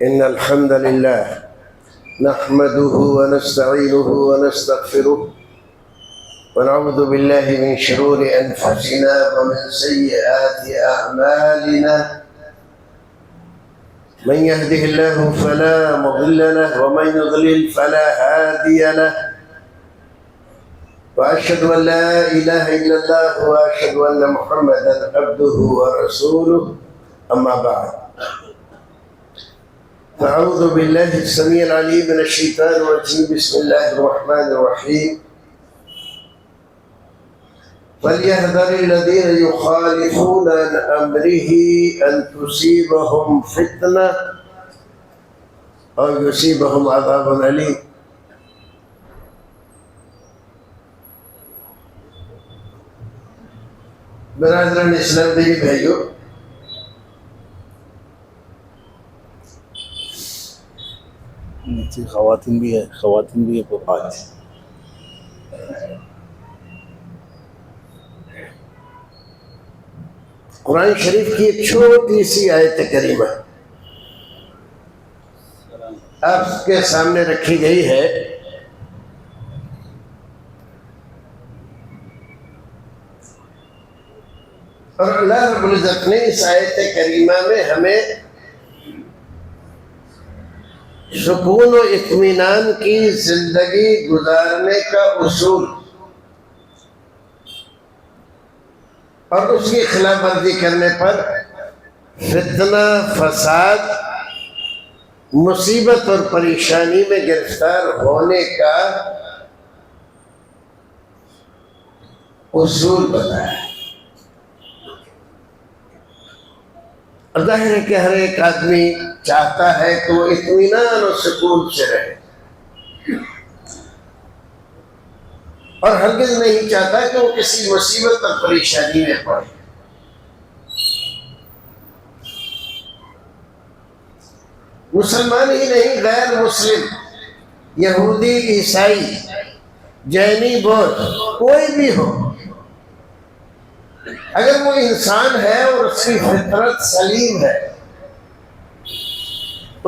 إن الحمد لله نحمده ونستعينه ونستغفره ونعوذ بالله من شرور أنفسنا ومن سيئات أعمالنا. من يهده الله فلا مضل له ومن يضلل فلا هادي له. وأشهد أن لا إله إلا الله وأشهد أن محمدا عبده ورسوله. أما بعد، فأعوذ بالله السميع العليم من الشيطان الرجيم. بسم الله الرحمن الرحيم. فليحذر الذين يخالفون عن أمره أن تصيبهم فتنة أو يصيبهم عذاب أليم. برادران اسلام دیجی بھائیو، نیچے خواتین بھی ہے آج قرآن شریف کی ایک چھوٹی سی آیت کریمہ آپ کے سامنے رکھی گئی ہے. اور اللہ رب العزت نے اس آیت کریمہ میں ہمیں سکون و اطمینان کی زندگی گزارنے کا اصول اور اس کی خلاف ورزی کرنے پر فتنہ، فساد، مصیبت اور پریشانی میں گرفتار ہونے کا اصول بتایا ہے. اور ظاہر ہے کہ ہر ایک آدمی چاہتا ہے کہ وہ اطمینان اور سکون سے رہے، اور ہرگز نہیں چاہتا کہ وہ کسی مصیبت اور پریشانی میں پڑے. مسلمان ہی نہیں، غیر مسلم، یہودی، عیسائی، جینی، بودھ، کوئی بھی ہو، اگر وہ انسان ہے اور اس کی فطرت سلیم ہے،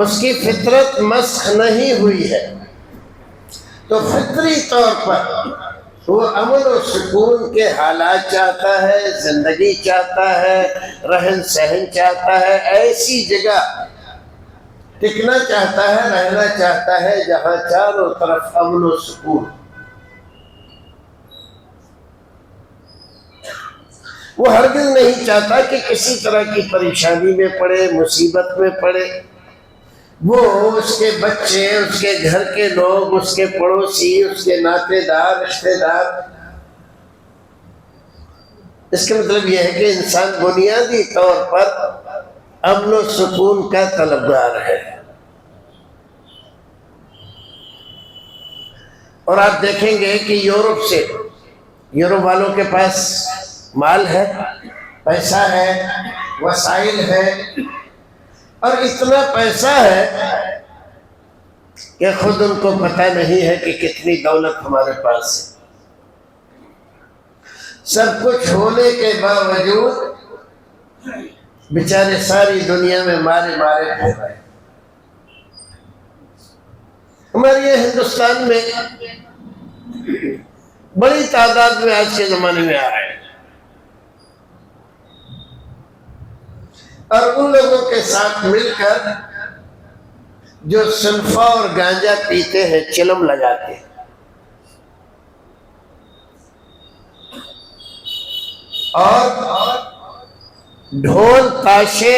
اس کی فطرت مسخ نہیں ہوئی ہے، تو فطری طور پر وہ امن و سکون کے حالات چاہتا ہے، زندگی چاہتا ہے، رہن سہن چاہتا ہے، ایسی جگہ ٹکنا چاہتا ہے، رہنا چاہتا ہے جہاں چاروں طرف امن و سکون. وہ ہرگز نہیں چاہتا کہ کسی طرح کی پریشانی میں پڑے، مصیبت میں پڑے. وہ، اس کے بچے، اس کے گھر کے لوگ، اس کے پڑوسی، اس کے ناطے دار، رشتے دار. اس کا مطلب یہ ہے کہ انسان بنیادی طور پر امن و سکون کا طلبگار ہے. اور آپ دیکھیں گے کہ یورپ والوں کے پاس مال ہے، پیسہ ہے، وسائل ہے، اور اتنا پیسہ ہے کہ خود ان کو پتہ نہیں ہے کہ کتنی دولت ہمارے پاس ہے. سب کچھ ہونے کے باوجود بیچارے ساری دنیا میں مارے پھر رہے. ہمارے یہ ہندوستان میں بڑی تعداد میں آج کے زمانے میں آ رہے ہیں، اور ان لوگوں کے ساتھ مل کر جو سنفا اور گانجا پیتے ہیں، چلم لگاتے ہیں، اور ڈھول تاشے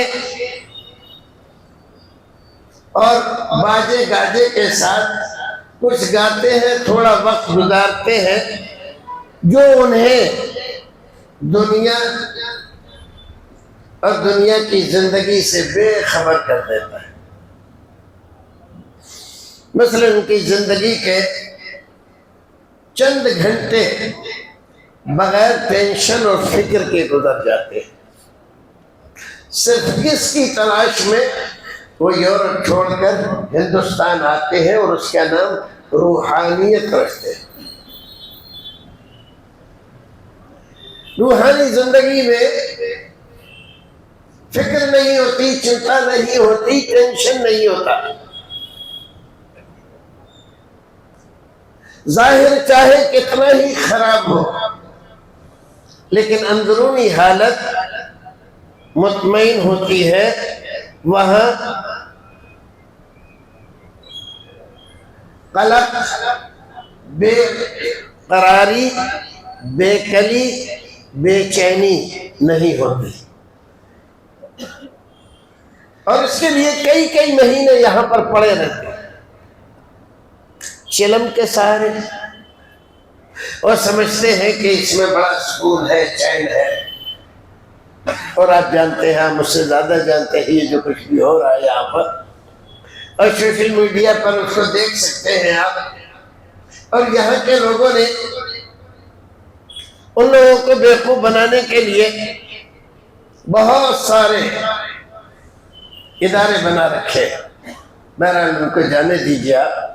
اور باجے گاجے کے ساتھ کچھ گاتے ہیں، تھوڑا وقت گزارتے ہیں، جو انہیں دنیا اور دنیا کی زندگی سے بے خبر کر دیتا ہے. مثلا ان کی زندگی کے چند گھنٹے بغیر ٹینشن اور فکر کے گزر جاتے ہیں. صرف اس کی تلاش میں وہ یورپ چھوڑ کر ہندوستان آتے ہیں اور اس کا نام روحانیت رکھتے ہیں. روحانی زندگی میں فکر نہیں ہوتی، چنتا نہیں ہوتی، ٹینشن نہیں ہوتا۔ ظاہر چاہے کتنا ہی خراب ہو لیکن اندرونی حالت مطمئن ہوتی ہے۔ وہاں قلق، بے قراری، بے کلی، بے چینی نہیں ہوتی، اور اس کے لیے کئی کئی مہینے یہاں پر پڑے رہتے ہیں چلم کے سہارے، اور سمجھتے ہیں کہ اس میں بڑا سکون ہے، چین ہے۔ اور آپ جانتے ہیں، مجھ سے زیادہ جانتے ہیں یہ جو کچھ بھی ہو رہا ہے یہاں پر، اور سوشل میڈیا پر اس کو دیکھ سکتے ہیں آپ۔ اور یہاں کے لوگوں نے ان لوگوں کو بیوقوف بنانے کے لیے بہت سارے ادارے بنا رکھے۔ بہرحال ان کو جانے دیجیے آپ۔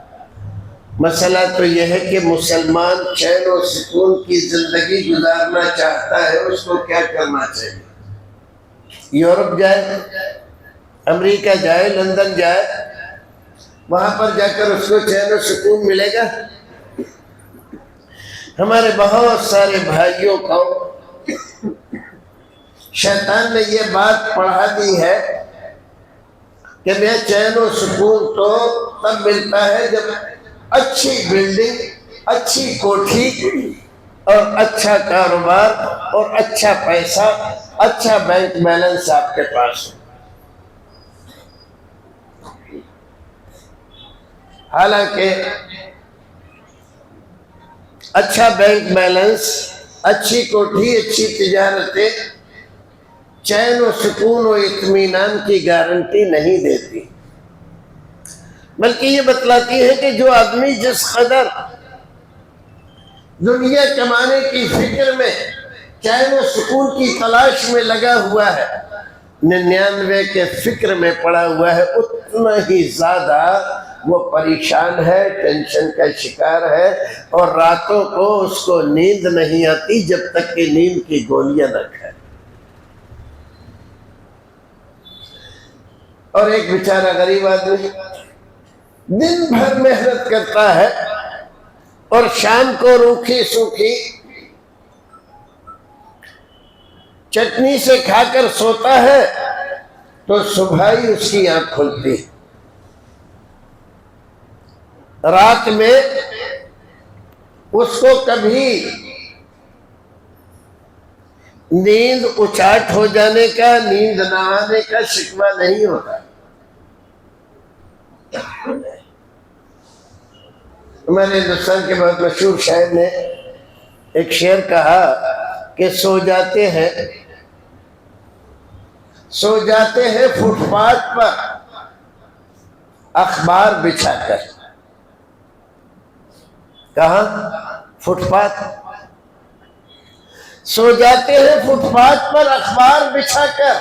مسئلہ تو یہ ہے کہ مسلمان چین و سکون کی زندگی گزارنا چاہتا ہے، اس کو کیا کرنا چاہیے؟ یورپ جائے، امریکہ جائے، لندن جائے، وہاں پر جا کر اس کو چین و سکون ملے گا؟ ہمارے بہت سارے بھائیوں کو شیطان نے یہ بات پڑھا دی ہے کہ میں چین و سکون تو تب ملتا ہے جب اچھی بلڈنگ، اچھی کوٹھی اور اچھا کاروبار اور اچھا پیسہ، اچھا بینک بیلنس آپ کے پاس ہو۔ حالانکہ اچھا بینک بیلنس، اچھی کوٹھی، اچھی تجارتیں چین و سکون و اطمینان کی گارنٹی نہیں دیتی، بلکہ یہ بتلاتی ہے کہ جو آدمی جس قدر دنیا کمانے کی فکر میں، چین و سکون کی تلاش میں لگا ہوا ہے، 99 کے فکر میں پڑا ہوا ہے، اتنا ہی زیادہ وہ پریشان ہے، ٹینشن کا شکار ہے، اور راتوں کو اس کو نیند نہیں آتی جب تک کہ نیند کی گولیاں نہ کھائے۔ اور ایک بیچارہ غریب آدمی دن بھر محنت کرتا ہے اور شام کو روکھی سوکھی چٹنی سے کھا کر سوتا ہے تو صبح ہی اس کی آنکھ کھلتی ہے۔ رات میں اس کو کبھی نیند اچاٹ ہو جانے کا، نیند نہ آنے کا شکوہ نہیں ہوتا۔ ہمارے ہندوستان کے بہت مشہور شاعر نے ایک شعر کہا کہ سو جاتے ہیں فٹ پاتھ پر اخبار بچھا کر۔ کہاں؟ Fit path. سو جاتے ہیں فٹ پاتھ پر اخبار بچھا کر،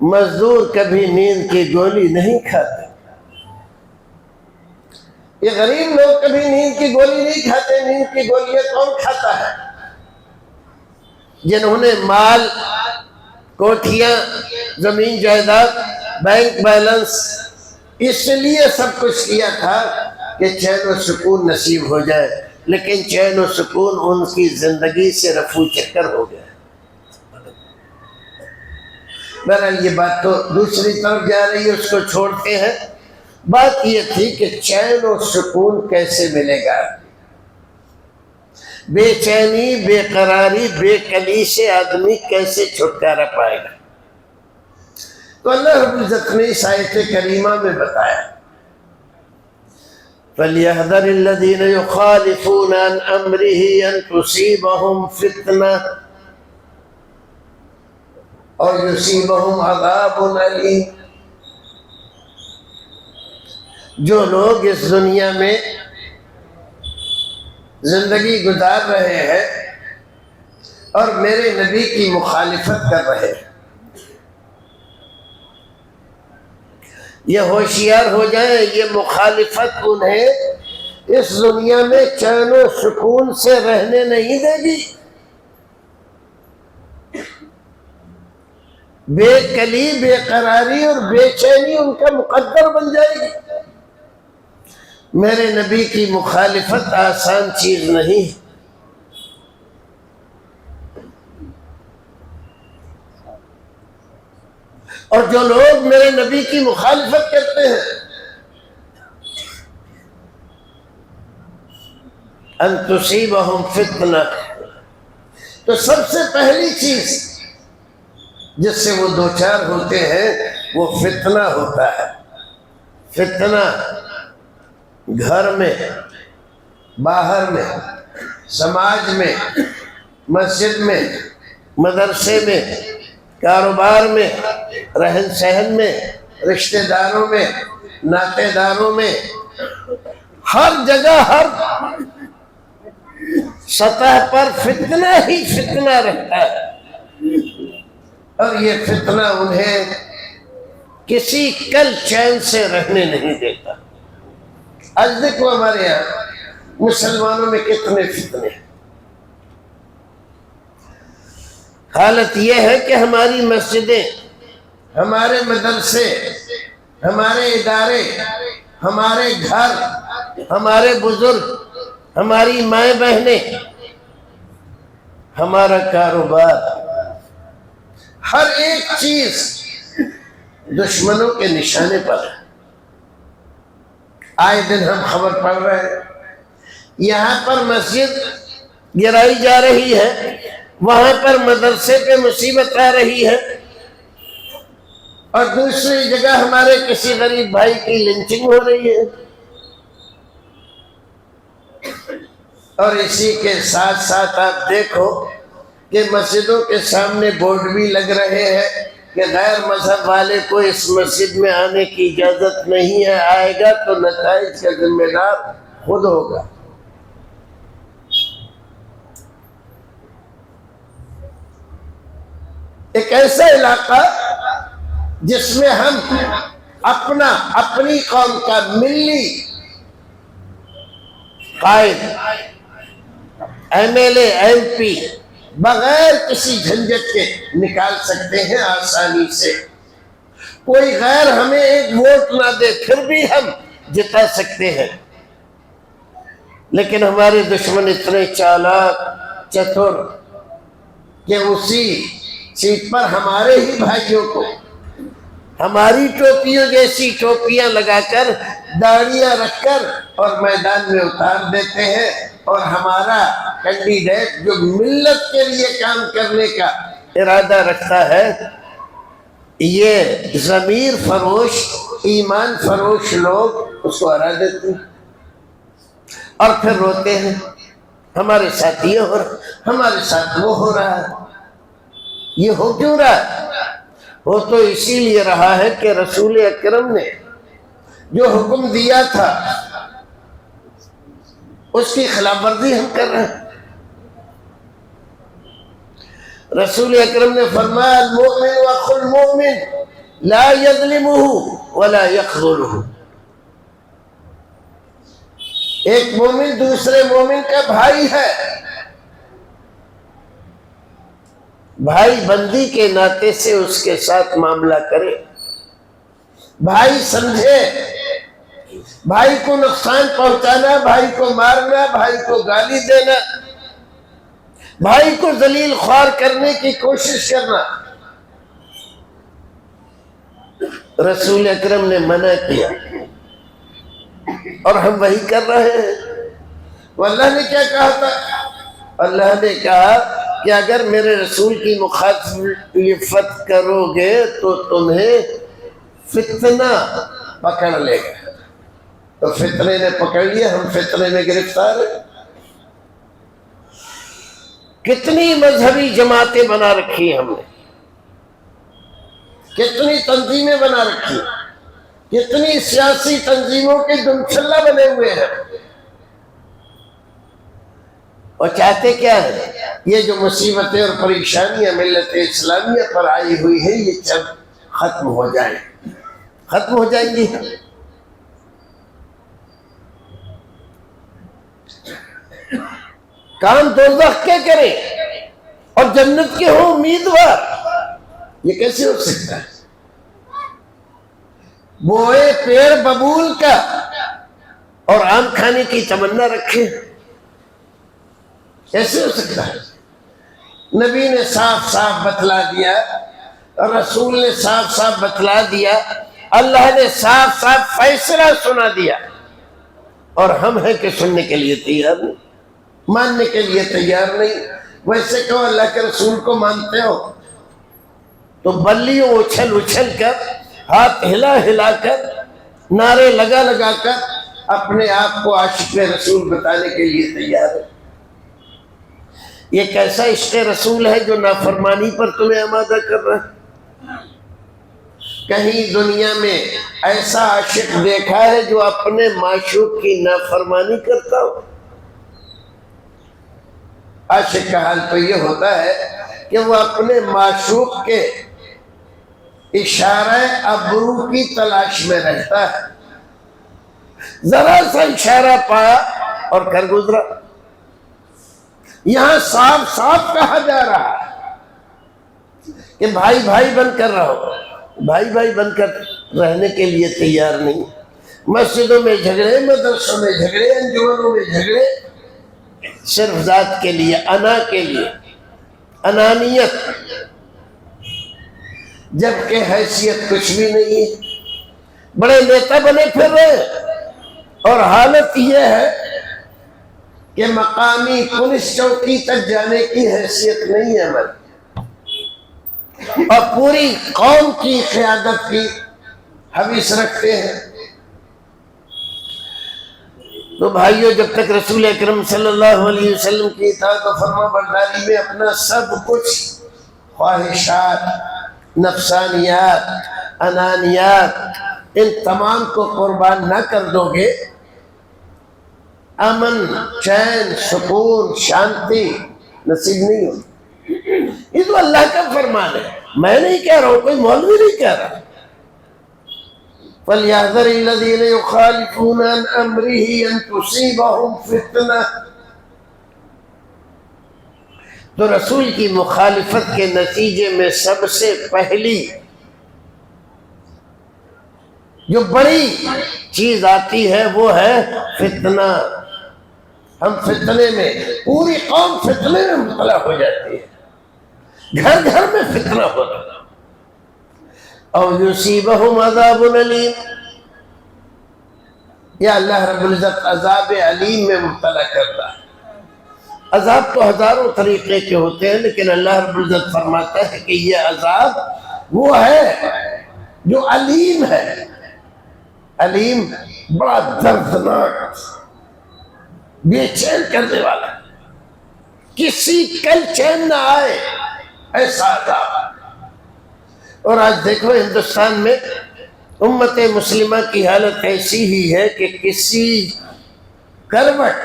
مزدور کبھی نیند کی گولی نہیں کھاتے۔ یہ غریب لوگ کبھی نیند کی گولی نہیں کھاتے۔ نیند کی گولیاں کون کھاتا ہے؟ جنہوں نے مال، کوٹھیاں، زمین جائیداد، بینک بیلنس، اس لیے سب کچھ کیا تھا کہ چین و سکون نصیب ہو جائے، لیکن چین و سکون ان کی زندگی سے رفو چکر ہو گیا۔ بہرحال یہ بات تو دوسری طرف جا رہی ہے، اس کو چھوڑتے ہیں۔ بات یہ تھی کہ چین و سکون کیسے ملے گا؟ بے چینی، بے قراری، بے کلی سے آدمی کیسے چھٹکارا پائے گا؟ تو اللہ رب العزت نے اس آیت کریمہ میں بتایا فَلْيَحْذَرِ الَّذِينَ يُخَالِفُونَ عَنْ أَمْرِهِ أَن تُصِيبَهُمْ فِتْنَةٌ اور يُصِيبَهُمْ عَذَابٌ أَلِيمٌ۔ جو لوگ اس دنیا میں زندگی گزار رہے ہیں اور میرے نبی کی مخالفت کر رہے ہیں، یہ ہوشیار ہو جائیں، یہ مخالفت انہیں اس دنیا میں چین و سکون سے رہنے نہیں دے گی۔ بے کلی، بے قراری اور بے چینی ان کا مقدر بن جائے گی۔ میرے نبی کی مخالفت آسان چیز نہیں۔ اور جو لوگ میرے نبی کی مخالفت کرتے ہیں، ان تصیبہم فتنہ، تو سب سے پہلی چیز جس سے وہ دوچار ہوتے ہیں وہ فتنہ ہوتا ہے۔ فتنہ گھر میں، باہر میں، سماج میں، مسجد میں، مدرسے میں، کاروبار میں، رہن سہن میں، رشتہ داروں میں، ناطے داروں میں، ہر جگہ، ہر سطح پر فتنہ ہی فتنہ رہتا ہے۔ اور یہ فتنہ انہیں کسی کل چین سے رہنے نہیں دیتا۔ آج دیکھو ہمارے یہاں مسلمانوں میں کتنے فتنے ہیں۔ حالت یہ ہے کہ ہماری مسجدیں، ہمارے مدرسے، ہمارے ادارے، ہمارے گھر، ہمارے بزرگ، ہماری مائیں بہنیں، ہمارا کاروبار، ہر ایک چیز دشمنوں کے نشانے پر ہے۔ آئے دن ہم خبر پڑھ رہے ہیں، یہاں پر مسجد گرائی جا رہی ہے، وہاں پر مدرسے پہ مصیبت آ رہی ہے، اور دوسری جگہ ہمارے کسی غریب بھائی کی لنچنگ ہو رہی ہے۔ اور اسی کے ساتھ ساتھ آپ دیکھو کہ مسجدوں کے سامنے بورڈ بھی لگ رہے ہیں کہ غیر مذہب والے کو اس مسجد میں آنے کی اجازت نہیں ہے، آئے گا تو نتائج کا ذمہ دار خود ہوگا۔ ایک ایسا علاقہ جس میں ہم اپنی قوم کا ملی قائد، M L A, M P بغیر کسی جھنجٹ کے نکال سکتے ہیں آسانی سے۔ کوئی غیر ہمیں ایک ووٹ نہ دے پھر بھی ہم جتا سکتے ہیں، لیکن ہمارے دشمن اتنے چالاک، چتر کہ اسی سیٹ پر ہمارے ہی بھائیوں کو ہماری ٹوپیوں جیسی ٹوپیاں لگا کر، داڑیاں رکھ کر اور میدان میں اتار دیتے ہیں، اور ہمارا کینڈیڈیٹ جو ملت کے لیے کام کرنے کا ارادہ رکھتا ہے، یہ ضمیر فروش، ایمان فروش لوگ اس کو ہرا دیتے ہیں اور پھر روتے ہیں ہمارے ساتھ یہ ہو رہا، ہمارے ساتھ وہ ہو رہا ہے۔ یہ ہو کیوں رہا ہے؟ وہ تو اسی لیے رہا ہے کہ رسول اکرم نے جو حکم دیا تھا اس کی خلاف ورزی ہم کر رہے ہیں۔ رسول اکرم نے فرمایا المؤمن اخو المؤمن لا یظلمہ ولا یخذلہ، ایک مومن دوسرے مومن کا بھائی ہے، بھائی بندی کے ناطے سے اس کے ساتھ معاملہ کرے، بھائی سمجھے، بھائی کو نقصان پہنچانا، بھائی کو مارنا، بھائی کو گالی دینا، بھائی کو ذلیل خوار کرنے کی کوشش کرنا، رسول اکرم نے منع کیا، اور ہم وہی کر رہے ہیں۔ وہ اللہ نے کیا کہا تھا؟ اللہ نے کہا کہ اگر میرے رسول کی مخالفت کرو گے تو تمہیں فتنہ پکڑ لے گا۔ تو فتنے نے پکڑ لیا، ہم فتنے میں گرفتار ہیں۔ کتنی مذہبی جماعتیں بنا رکھی ہم نے، کتنی تنظیمیں بنا رکھی، کتنی سیاسی تنظیموں کے دمچلہ بنے ہوئے ہیں، اور چاہتے کیا ہے؟ یہ جو مصیبتیں اور پریشانیاں ملت اسلامیہ پر آئی ہوئی ہیں یہ سب ختم ہو جائیں، ختم ہو جائیں گی۔ کام دوزخ کے کریں اور جنت کے ہوں امیدوار، یہ کیسے ہو سکتا ہے؟ بوئے پیڑ ببول کا اور آم کھانے کی تمنا رکھے، کیسے ہو سکتا ہے؟ نبی نے صاف صاف بتلا دیا، رسول نے صاف صاف بتلا دیا، اللہ نے صاف صاف فیصلہ سنا دیا، اور ہم ہیں کہ سننے کے لیے تیار نہیں، ماننے کے لیے تیار نہیں۔ ویسے کہو اللہ کے رسول کو مانتے ہو تو بلیوں اچھل اچھل کر، ہاتھ ہلا ہلا کر، نعرے لگا لگا کر اپنے آپ کو عاشق رسول بتانے کے لیے تیار ہے۔ یہ کیسا عشق رسول ہے جو نافرمانی پر تمہیں آمادہ کر رہا ہے؟ کہیں دنیا میں ایسا عاشق دیکھا ہے جو اپنے معشوق کی نافرمانی کرتا ہو؟ عاشق کا حال تو یہ ہوتا ہے کہ وہ اپنے معشوق کے اشارہ ابرو کی تلاش میں رہتا ہے، ذرا سا اشارہ پایا اور کر گزرا۔ یہاں صاف صاف کہا جا رہا ہے کہ بھائی بھائی بن کر رہو، بھائی بھائی بن کر رہنے کے لیے تیار نہیں۔ مسجدوں میں جھگڑے، مدرسوں میں جھگڑے، انجمنوں میں جھگڑے، صرف ذات کے لیے، انا کے لیے، انانیت، جبکہ حیثیت کچھ بھی نہیں ہے۔ بڑے نیتا بنے پھر رہے، اور حالت یہ ہے کہ مقامی پولیس چوکی تک جانے کی حیثیت نہیں ہے ہماری، اور پوری قوم کی قیادت کی حویث رکھتے ہیں۔ تو بھائیو، جب تک رسول اکرم صلی اللہ علیہ وسلم کی اطاعت و فرما برداری میں اپنا سب کچھ، خواہشات، نفسانیات، انانیات، ان تمام کو قربان نہ کر دو گے، امن، چین، سکون، شانتی نصیب نہیں ہوگی۔ یہ تو اللہ کا فرمان ہے، میں نہیں کہہ رہا ہوں، کوئی مولوی نہیں کہہ رہا۔ فَلْيَحْذَرِ الَّذِينَ يُخَالِفُونَ عَنْ أَمْرِهِ أَن تُصِيبَهُمْ فِتْنَةٌ۔ تو رسول کی مخالفت کے نتیجے میں سب سے پہلی جو بڑی چیز آتی ہے وہ ہے فتنہ۔ ہم فتنے میں، پوری قوم فتنے میں مبتلا ہو جاتی ہے، گھر گھر میں فتنہ ہو رہا ہے۔ او یصیبہم عذاب علیم، یا اللہ رب العزت عذاب علیم میں مبتلا کرتا ہے۔ عذاب تو ہزاروں طریقے کے ہوتے ہیں، لیکن اللہ رب العزت فرماتا ہے کہ یہ عذاب وہ ہے جو علیم ہے۔ علیم بڑا دردناک، بے چین کرنے والا، کسی کل چین نہ آئے ایسا عذاب۔ اور آج دیکھو ہندوستان میں امت مسلمہ کی حالت ایسی ہی ہے کہ کسی کروٹ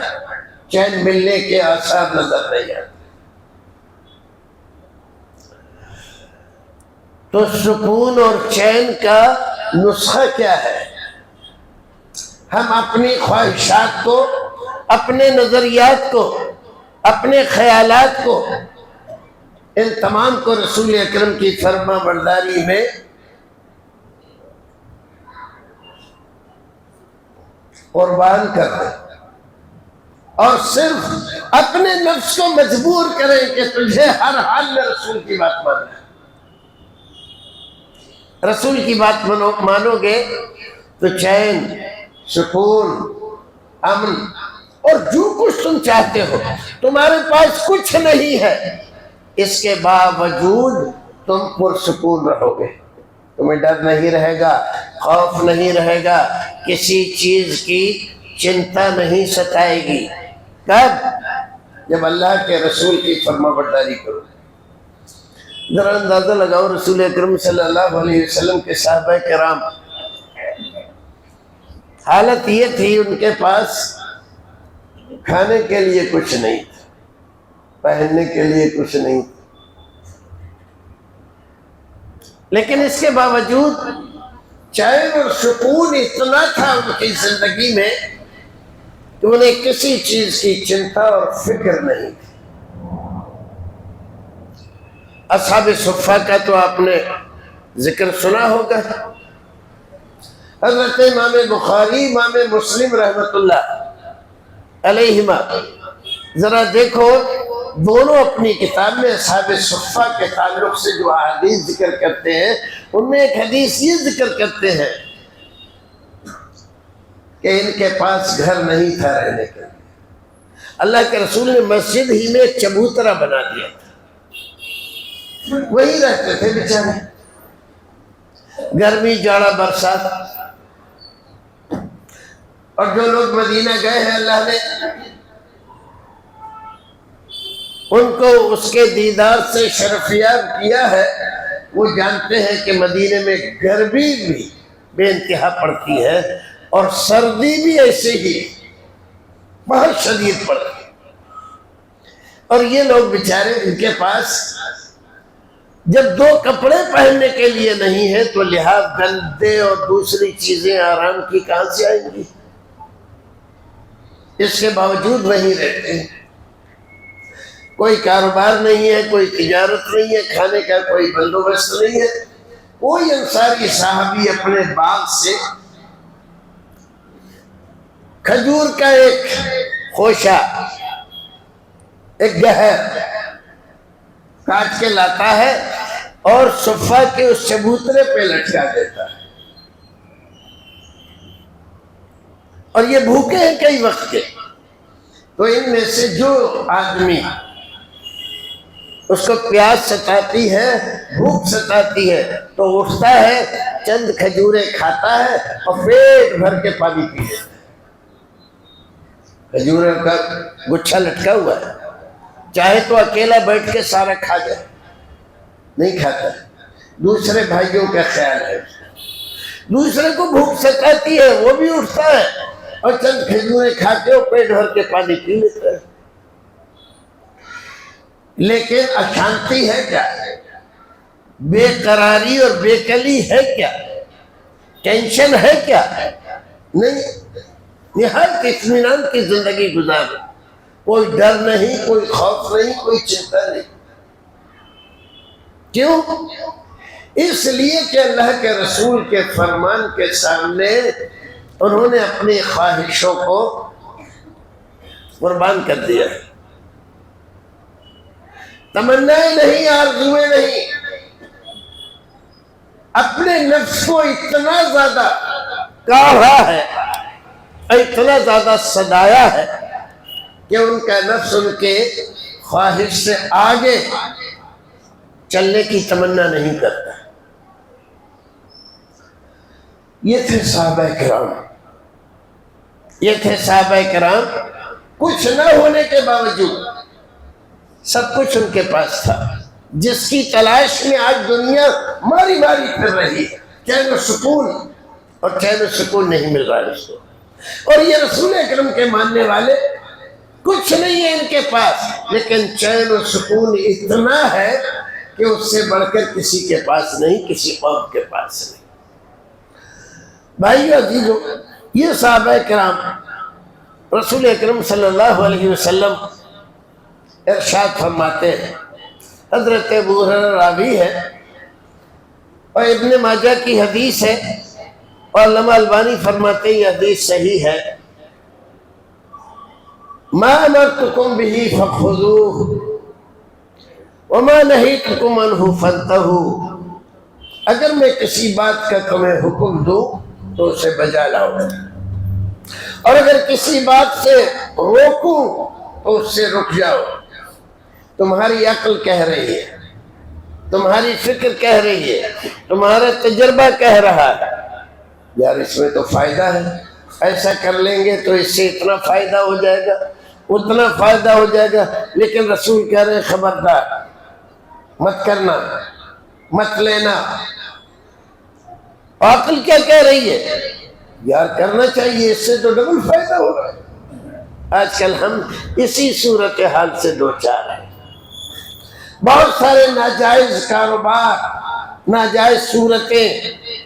چین ملنے کے آثار نظر نہیں آتے۔ تو سکون اور چین کا نسخہ کیا ہے؟ ہم اپنی خواہشات کو، اپنے نظریات کو، اپنے خیالات کو، ان تمام کو رسول اکرم کی فرما برداری میں قربان کر دیں، اور صرف اپنے نفس کو مجبور کریں کہ تجھے ہر حال میں رسول کی بات ماننا ہے۔ رسول کی بات مانو گے تو چین، سکون، امن اور جو کچھ تم چاہتے ہو، تمہارے پاس کچھ نہیں ہے، اس کے باوجود تم پرسکون رہو گے، تمہیں ڈر نہیں رہے گا، خوف نہیں رہے گا، کسی چیز کی چنتا نہیں ستائے گی۔ کب؟ جب اللہ کے رسول کی فرما برداری کرو۔ ذرا اندازہ لگاؤ، رسول اکرم صلی اللہ علیہ وسلم کے صحابہ کرام، حالت یہ تھی ان کے پاس کھانے کے لیے کچھ نہیں تھا، پہننے کے لیے کچھ نہیں تھا، لیکن اس کے باوجود چین اور سکون اتنا تھا ان کی زندگی میں کہ انہیں کسی چیز کی چنتا اور فکر نہیں تھی۔ اصحاب صفہ کا تو آپ نے ذکر سنا ہوگا. حضرت امام بخاری امام مسلم رحمۃ اللہ علیہما ذرا دیکھو دونوں اپنی کتاب میں اصحاب صفہ کے تعلق سے جو احادیث ذکر کرتے ہیں ان میں ایک حدیث یہ ذکر کرتے ہیں کہ ان کے پاس گھر نہیں تھا رہنے کے لیے. اللہ کے رسول نے مسجد ہی میں ایک چبوترا بنا دیا تھا, وہی رہتے تھے بیچارے, گرمی جاڑا برسات. اور جو لوگ مدینہ گئے ہیں اللہ نے ان کو اس کے دیدار سے شرفیاب کیا ہے, وہ جانتے ہیں کہ مدینے میں گرمی بھی بے انتہا پڑتی ہے اور سردی بھی ایسے ہی بہت شدید پڑتی ہے. اور یہ لوگ بیچارے ان کے پاس جب دو کپڑے پہننے کے لیے نہیں ہے تو لحاظ گندے اور دوسری چیزیں آرام کی کہاں سے آئیں گی؟ اس کے باوجود وہیں رہتے ہیں. کوئی کاروبار نہیں ہے, کوئی تجارت نہیں ہے, کھانے کا کوئی بندوبست نہیں ہے. کوئی انصاری صحابی اپنے باغ سے کھجور کا ایک خوشہ, ایک گہر کاٹ کے لاتا ہے اور صفہ کے اس چبوترے پہ لٹکا دیتا ہے. اور یہ بھوکے ہیں کئی وقت کے, تو ان میں سے جو آدمی اس کو پیاس ستاتی ہے, بھوک ستاتی ہے, تو اٹھتا ہے, چند کھجوریں کھاتا ہے اور پیٹ بھر کے پانی پی لیتا ہے. کھجوروں کا گچھا لٹکا ہوا ہے, چاہے تو اکیلا بیٹھ کے سارا کھا جائے, نہیں کھاتا. دوسرے بھائیوں کا خیال ہے, دوسرے کو بھوک ستاتی ہے, وہ بھی اٹھتا ہے اور چند کھجوریں کھا کے اور پیٹ بھر کے پانی پی لیتا ہے. لیکن اشانتی ہے کیا؟ بے قراری اور بے کلی ہے کیا؟ ٹینشن ہے کیا؟ نہیں, نہایت اطمینان کی زندگی گزار, کوئی ڈر نہیں, کوئی خوف نہیں, کوئی چنتا نہیں. کیوں؟ اس لیے کہ اللہ کے رسول کے فرمان کے سامنے انہوں نے اپنی خواہشوں کو قربان کر دیا. تمنائیں نہیں, آرزویں نہیں, اپنے نفس کو اتنا زیادہ کاڑھا ہے, اتنا زیادہ سدایا ہے کہ ان کا نفس ان کے خواہش سے آگے چلنے کی تمنا نہیں کرتا. یہ تھے صحابہ کرام, یہ تھے صحابہ کرام. کچھ نہ ہونے کے باوجود سب کچھ ان کے پاس تھا, جس کی تلاش میں آج دنیا ماری ماری پھر رہی ہے. چین و سکون, اور چین و سکون نہیں مل رہا ہے اس کو. اور یہ رسول اکرم کے ماننے والے کچھ نہیں ہے ان کے پاس, لیکن چین و سکون اتنا ہے کہ اس سے بڑھ کر کسی کے پاس نہیں, کسی قوم کے پاس نہیں. بھائیو عزیزو, یہ صحابہ کرام رسول اکرم صلی اللہ علیہ وسلم ارشاد فرماتے ہیں. حضرت ابو ہریرہ راوی ہے اور ابن ماجہ کی حدیث ہے, اور علامہ البانی فرماتے ہیں یہ حدیث صحیح ہے. ما امرتکم بہ فخذوہ وما نہیتکم عنہ فانتہوا. اگر میں کسی بات کا تمہیں حکم دوں تو اسے بجا لاؤ, اور اگر کسی بات سے روکوں تو اس سے رک جاؤ. تمہاری عقل کہہ رہی ہے, تمہاری فکر کہہ رہی ہے, تمہارا تجربہ کہہ رہا ہے یار اس میں تو فائدہ ہے, ایسا کر لیں گے تو اس سے اتنا فائدہ ہو جائے گا, اتنا فائدہ ہو جائے گا. لیکن رسول کہہ رہے ہیں خبردار, مت کرنا, مت لینا. عقل کیا کہہ رہی ہے؟ یار کرنا چاہیے, اس سے تو ڈبل فائدہ ہو رہا ہے. آج کل ہم اسی صورتحال سے دو چار ہیں. بہت سارے ناجائز کاروبار, ناجائز صورتیں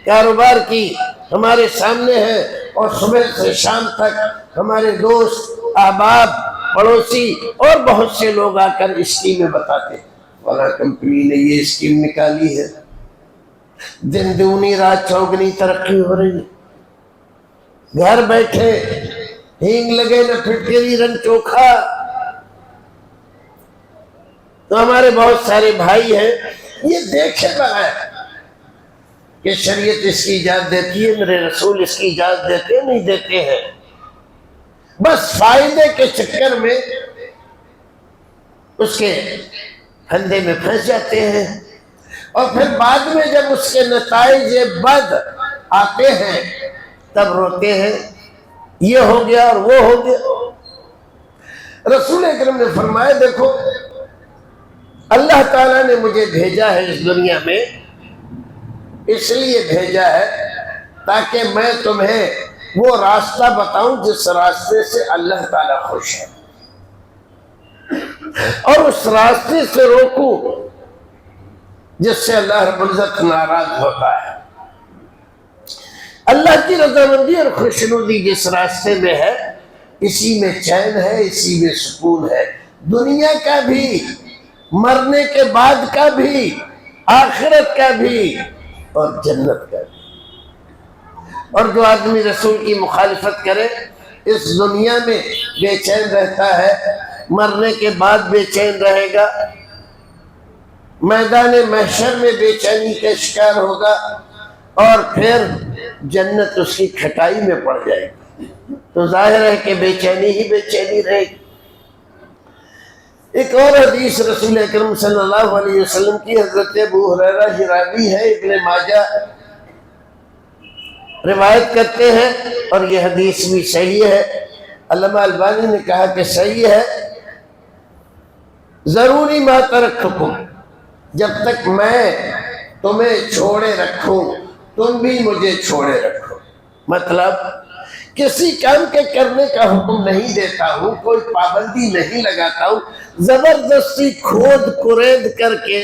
کاروبار کی ہمارے سامنے ہیں, اور صبح سے شام تک ہمارے دوست, احباب, پڑوسی اور بہت سے لوگ آ کر اسکیمیں بتاتے ہیں. فلاں کمپنی نے یہ اسکیم نکالی ہے، دن دگنی رات چوگنی ترقی ہو رہی ہے، گھر بیٹھے ہینگ لگے نہ پھٹکری رن چوکھا۔ تو ہمارے بہت سارے بھائی ہیں یہ دیکھے بغیر کہ شریعت اس کی اجازت دیتی ہے، میرے رسول اس کی اجازت دیتے نہیں دیتے ہیں، بس فائدے کے چکر میں اس کے پھندے میں پھنس جاتے ہیں، اور پھر بعد میں جب اس کے نتائج بد آتے ہیں تب روتے ہیں یہ ہو گیا اور وہ ہو گیا۔ رسول اکرم نے فرمایا دیکھو اللہ تعالیٰ نے مجھے بھیجا ہے اس دنیا میں، اس لیے بھیجا ہے تاکہ میں تمہیں وہ راستہ بتاؤں جس راستے سے اللہ تعالیٰ خوش ہے، اور اس راستے سے روکوں جس سے اللہ رب العزت ناراض ہوتا ہے۔ اللہ کی رضامندی اور خوشنودی جس راستے میں ہے اسی میں چین ہے، اسی میں سکون ہے، دنیا کا بھی، مرنے کے بعد کا بھی، آخرت کا بھی اور جنت کا بھی۔ اور جو آدمی رسول کی مخالفت کرے اس دنیا میں بے چین رہتا ہے، مرنے کے بعد بے چین رہے گا، میدان محشر میں بے چینی کا شکار ہوگا، اور پھر جنت اس کی کھٹائی میں پڑ جائے گی، تو ظاہر ہے کہ بے چینی ہی بے چینی رہے گی۔ ایک اور حدیث رسول اکرم صلی اللہ علیہ وسلم کی حضرت ابو ہریرہ راوی ہے، ابن ماجہ روایت کرتے ہیں، اور یہ حدیث بھی صحیح ہے، علامہ البانی نے کہا کہ صحیح ہے۔ ضروری ما ترکتکم، جب تک میں تمہیں چھوڑے رکھوں تم بھی مجھے چھوڑے رکھو، مطلب کسی کام کے کرنے کا حکم نہیں دیتا ہوں، کوئی پابندی نہیں لگاتا ہوں، زبردستی کھود کرید کر کے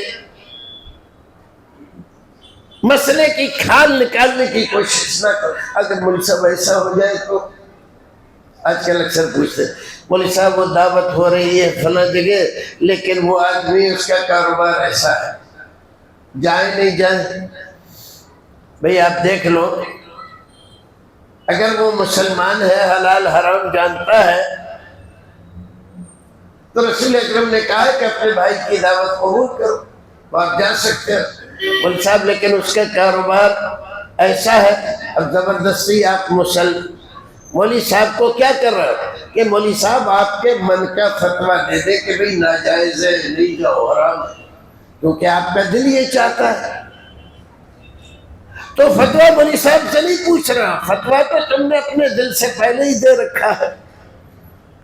مسئلے کی کھال نکالنے کی کوشش نہ کرو۔ اگر مولوی صاحب ایسا ہو جائے تو آج کل اکثر پوچھتے ہیں مولوی صاحب وہ دعوت ہو رہی ہے فلاں جگہ لیکن وہ آدمی اس کا کاروبار ایسا ہے، جائیں نہیں جائیں؟ بھئی آپ دیکھ لو، اگر وہ مسلمان ہے، حلال حرام جانتا ہے، تو رسول اکرم نے کہا کہ اپنے بھائی کی دعوت قبول کرو، آپ جا سکتے ہیں۔ مولوی صاحب لیکن اس کا کاروبار ایسا ہے، اب زبردستی آپ مولوی صاحب کو کیا کر رہا ہے کہ مولوی صاحب آپ کے من کا فتویٰ دے دے کہ بھئی ناجائز ہے، نہیں جاؤ، حرام ہے، کیونکہ آپ کا دل یہ چاہتا ہے۔ تو فتویٰ مولوی صاحب سے نہیں پوچھ رہا، فتویٰ تو تم نے اپنے دل سے پہلے ہی دے رکھا ہے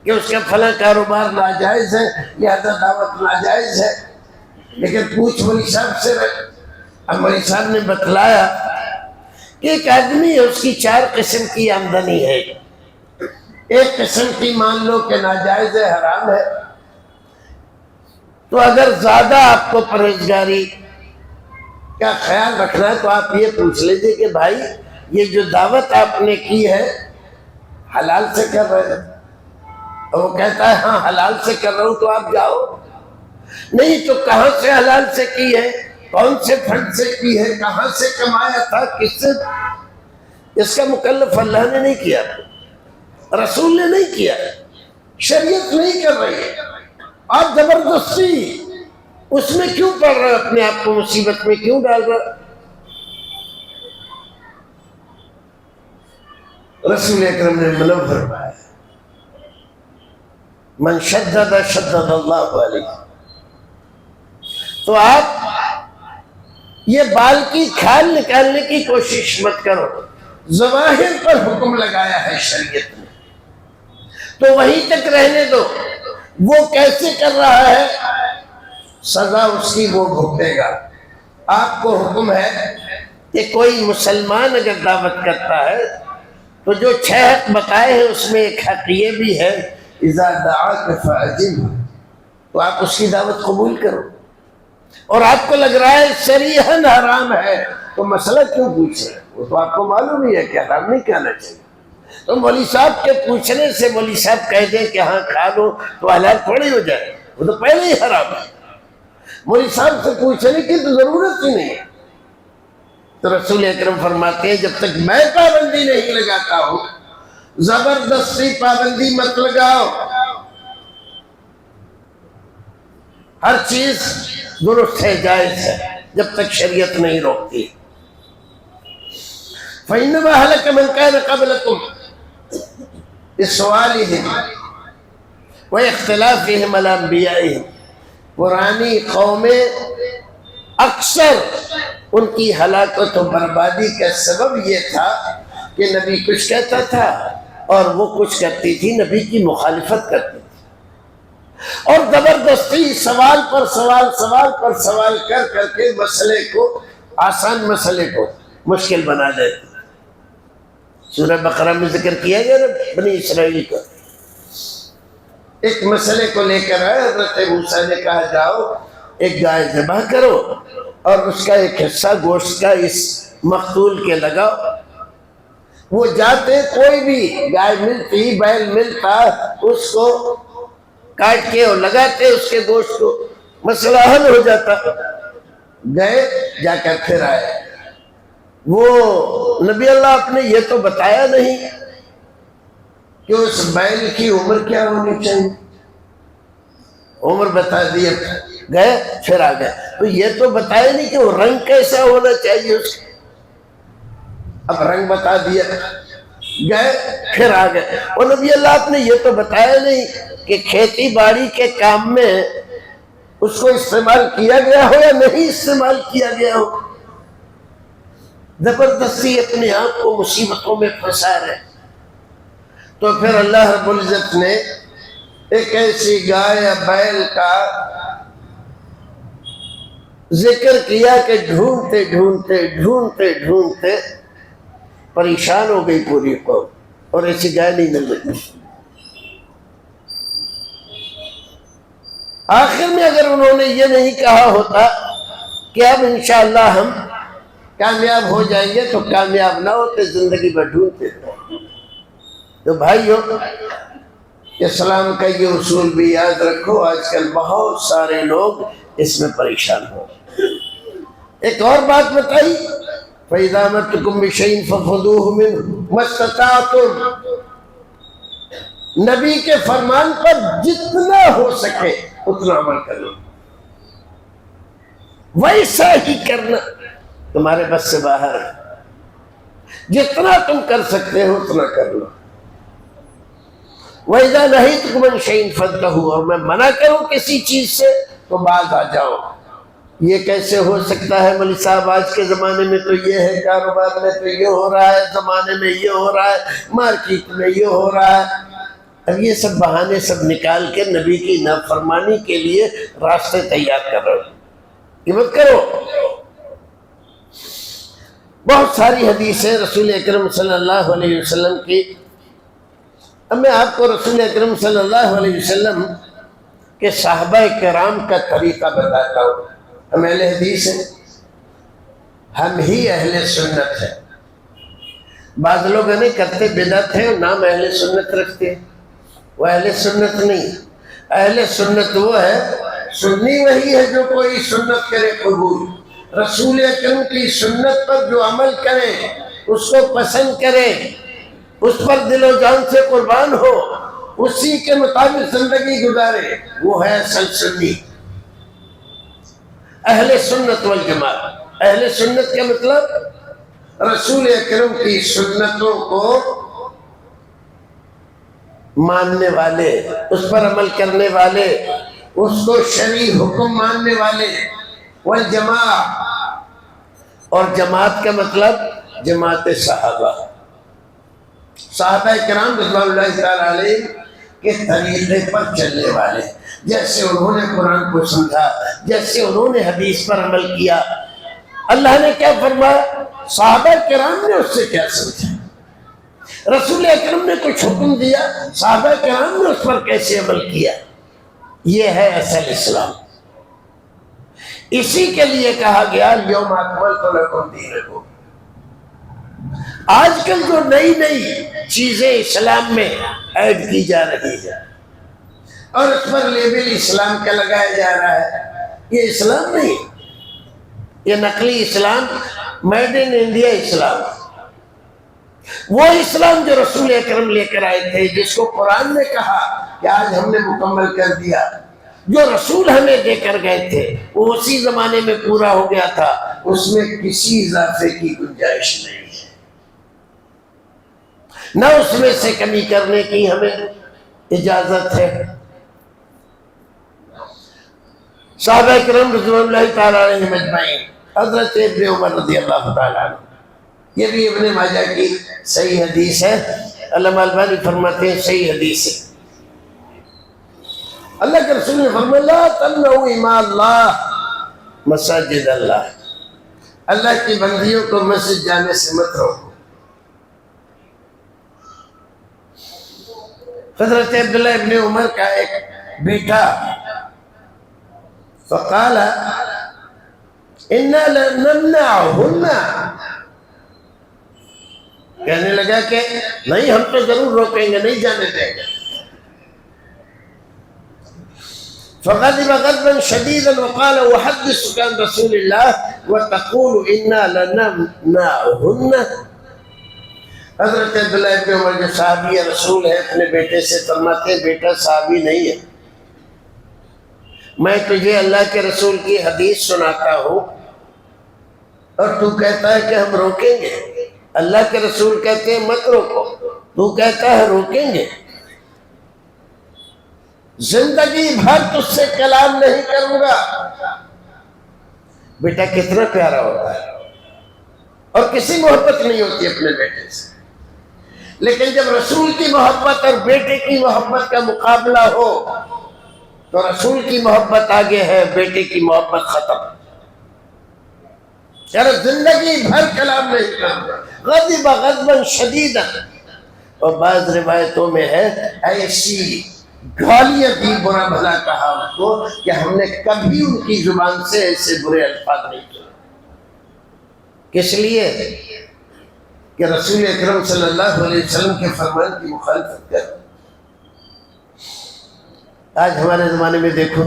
کہ اس کا فلاں کاروبار ناجائز ہے، لہذا دعوت ناجائز ہے، لیکن پوچھ مولوی صاحب سے رہے۔ اب مولوی صاحب نے بتلایا کہ ایک آدمی ہے، اس کی 4 قسم کی آمدنی ہے، ایک قسم کی مان لو کہ ناجائز ہے، حرام ہے، تو اگر زیادہ آپ کو پرہیزگاری کا خیال رکھنا ہے تو آپ یہ پوچھ لیجئے کہ بھائی یہ جو دعوت آپ نے کی ہے حلال سے کر رہے ہیں؟ اور وہ کہتا ہے ہاں حلال سے کر رہا ہوں، تو آپ جاؤ۔ نہیں تو کہاں سے حلال سے کی ہے، کون سے فنڈ سے کی ہے، کہاں سے کمایا تھا، کس سے؟ اس کا مکلف اللہ نے نہیں کیا، رسول نے نہیں کیا، شریعت نہیں کر رہی ہے، آپ زبردستی اس میں کیوں پڑ رہے، اپنے آپ کو مصیبت میں کیوں ڈال رہے؟ رسول اکرم نے منع فرمایا، من شدد شدد اللہ علیہ۔ تو آپ یہ بال کی کھال نکالنے کی کوشش مت کرو، ظواہر پر حکم لگایا ہے شریعت نے تو وہیں تک رہنے دو، وہ کیسے کر رہا ہے سزا اس کی وہ بھگتے گا۔ آپ کو حکم ہے کہ کوئی مسلمان اگر دعوت کرتا ہے تو جو 6 حق بتائے ہیں اس میں ایک حق یہ بھی ہے اذا دعاک فاجب، تو آپ اس کی دعوت قبول کرو، اور آپ کو لگ رہا ہے شریعن حرام ہے تو مسئلہ کیوں پوچھ رہے ہیں؟ وہ تو آپ کو معلوم ہی ہے کہ حرام نہیں کہنا چاہیے، تو مولوی صاحب کے پوچھنے سے مولوی صاحب کہہ دیں کہ ہاں کھا لو تو حلال تھوڑی ہو جائے، وہ تو پہلے ہی حرام ہے۔ مولوی صاحب سے پوچھنے کی تو ضرورت ہی نہیں. تو رسول اکرم فرماتے ہیں جب تک میں پابندی نہیں لگاتا ہوں زبردستی پابندی مت لگاؤ. ہر چیز درست ہے، جائز ہے جب تک شریعت نہیں روکتی. فَإِنَّمَا هَلَكَ مَنْ كَانَ قَبْلَكُمْ بِسُؤَالِهِمْ وَاخْتِلَافِهِمْ عَلَى أَنْبِيَائِهِمْ. پرانی قومیں اکثر ان کی ہلاکت و بربادی کا سبب یہ تھا کہ نبی کچھ کہتا تھا اور وہ کچھ کرتی تھی، نبی کی مخالفت کرتی تھی، اور زبردستی سوال پر سوال، سوال پر سوال کر کر کے مسئلے کو، آسان مسئلے کو مشکل بنا دیتی. سورہ بقرہ میں ذکر کیا گیا نا بنی اسرائیل کا. ایک مسئلے کو لے کر آئے، حضرت موسیٰ نے کہا جاؤ ایک گائے ذبح کرو اور اس کا ایک حصہ گوشت کا اس مقتول کے لگاؤ. وہ جاتے، کوئی بھی گائے ملتی، بیل ملتا، اس کو کاٹ کے اور لگاتے اس کے گوشت کو، مسئلہ حل ہو جاتا. گئے، جا کر پھر آئے. وہ نبی اللہ آپ نے یہ تو بتایا نہیں کہ اس بیل کی عمر کیا ہونی چاہیے، عمر بتا دی. گئے پھر آ گئے، تو یہ تو بتایا نہیں کہ وہ رنگ کیسا ہونا چاہیے اس کا. اب رنگ بتا دیا، گئے پھر آ گئے. اور نبی اللہ آپ نے یہ تو بتایا نہیں کہ کھیتی باڑی کے کام میں اس کو استعمال کیا گیا ہو یا نہیں استعمال کیا گیا ہو. زبردستی اپنے آپ کو مصیبتوں میں پھنسا رہے. تو پھر اللہ رب العزت نے ایک ایسی گائے یا بیل کا ذکر کیا کہ ڈھونڈتے ڈھونڈتے ڈھونڈتے ڈھونڈتے پریشان ہو گئی پوری قوم، اور ایسی گائے نہیں مل رہی. آخر میں اگر انہوں نے یہ نہیں کہا ہوتا کہ اب انشاءاللہ ہم کامیاب ہو جائیں گے، تو کامیاب نہ ہوتے، زندگی بھر ڈھونڈتے تھے. تو بھائیو، اسلام کا یہ اصول بھی یاد رکھو. آج کل بہت سارے لوگ اس میں پریشان ہو. ایک اور بات بتائی، فَإِذَا أَمَرْتُكُم بِشَيْءٍ فَخُذُوهُ مِنْهُ مَا اسْتَطَعْتُمْ. نبی کے فرمان پر جتنا ہو سکے اتنا عمل کرو، ویسا ہی کرنا تمہارے بس سے باہر ہے. جتنا تم کر سکتے ہو اتنا کر لو. وَإِذَا نَهَيْتُكُمْ عَنْ شَيْءٍ فَانْتَهُوا. اور میں منع کروں کسی چیز سے تو باز آ جاؤ. یہ کیسے ہو سکتا ہے مولوی صاحب؟ آج کے زمانے میں تو یہ ہے، کاروبار میں تو یہ ہو رہا ہے، زمانے میں یہ ہو رہا ہے، مارکیٹ میں یہ ہو رہا ہے. اب یہ سب بہانے سب نکال کے نبی کی نافرمانی کے لیے راستے تیار کر رہے ہو. یہ مت کرو. بہت ساری حدیثیں رسول اکرم صلی اللہ علیہ وسلم کی. اب میں آپ کو رسول اکرم صلی اللہ علیہ وسلم کے صحابہ کرام کا طریقہ بتاتا ہوں. ہم اہل حدیث ہیں، ہم ہی اہل سنت ہیں. بعض لوگ نہیں کرتے بدعت ہیں، نام اہل سنت رکھتے ہیں. وہ اہل سنت نہیں. اہل سنت وہ ہے، سنی وہی ہے جو کوئی سنت کرے قبول. رسول اکرم کی سنت پر جو عمل کرے، اس کو پسند کرے، اس پر دل و جان سے قربان ہو، اسی کے مطابق زندگی گزارے، وہ ہے اصل سنی. اہل سنت والجماعت. اہل سنت کا مطلب رسول اکرم کی سنتوں کو ماننے والے، اس پر عمل کرنے والے، اس کو شرعی حکم ماننے والے. والجماعت. اور جماعت کا مطلب جماعت صحابہ، صحابہ کرام رضوان اللہ تعالیٰ علیہ کے طریقے پر چلنے والے، جیسے انہوں نے قرآن کو سمجھا، جیسے انہوں نے حدیث پر عمل کیا. اللہ نے کیا فرمایا، صحابہ کرام نے اس سے کیا سمجھا. رسول اکرم نے کچھ حکم دیا، صحابہ کرام نے اس پر کیسے عمل کیا. یہ ہے اصل اسلام. اسی کے لیے کہا گیا الیوم اکملت لکم دینکم. آج کل جو نئی نئی چیزیں اسلام میں ایڈ کی جا رہی ہے اور اس پر لیبل اسلام کا لگایا جا رہا ہے، یہ اسلام نہیں، یہ نقلی اسلام، میڈ ان انڈیا اسلام، وہ اسلام جو رسول اکرم لے کر آئے تھے، جس کو قرآن نے کہا کہ آج ہم نے مکمل کر دیا، جو رسول ہمیں دے کر گئے تھے وہ اسی زمانے میں پورا ہو گیا تھا، اس میں کسی اضافے کی گنجائش نہیں ہے، نہ اس میں سے کمی کرنے کی ہمیں اجازت ہے۔ صحابہ کرام رضوان اللہ تعالیٰ علیہم اجمعین، حضرت ابن عمر رضی اللہ تعالیٰ عنہ، یہ بھی ابن ماجہ کی صحیح حدیث ہے، علامہ البانی فرماتے ہیں صحیح حدیث ہے۔ اللہ کے رسول نے فرمایا لا تمنعوا اماء اللہ مساجد اللہ، اللہ کی بندیوں کو مسجد جانے سے مت روکو۔ حضرت عبداللہ ابن عمر کا ایک بیٹا فقال انا لنمنعهن، کہنے لگا کہ نہیں ہم تو ضرور روکیں گے، نہیں جانے دیں گے۔ فغضب غضبا شديدا وقال وحدثك عن رسول الله وتقول انا لنمنعهن۔ حضرت عبداللہ ابن عمر جو صحابی رسول ہے اپنے بیٹے سے فرماتے ہیں بیٹا صحابی نہیں ہے، میں تجھے اللہ کے رسول کی حدیث سناتا ہوں اور تو کہتا ہے کہ ہم روکیں گے، اللہ کے رسول کہتے ہیں مت روکو، تو کہتا ہے روکیں گے، زندگی بھر تجھ سے کلام نہیں کروں گا۔ بیٹا کتنا پیارا ہوتا ہے، اور کسی محبت نہیں ہوتی اپنے بیٹے سے، لیکن جب رسول کی محبت اور بیٹے کی محبت کا مقابلہ ہو تو رسول کی محبت آگے ہے، بیٹے کی محبت ختم۔ یار زندگی بھر کلام نہیں کرنا، غضب غضبا شدیدا، اور بعض روایتوں میں ہے ایسی گالیاں دی، برا بھلا کہا ان کو کہ ہم نے کبھی ان کی زبان سے ایسے برے الفاظ نہیں کیے۔ کس لیے کہ رسول اکرم صلی اللہ علیہ وسلم کے فرمان کی مخالفت کر۔ آج ہمارے زمانے میں دیکھو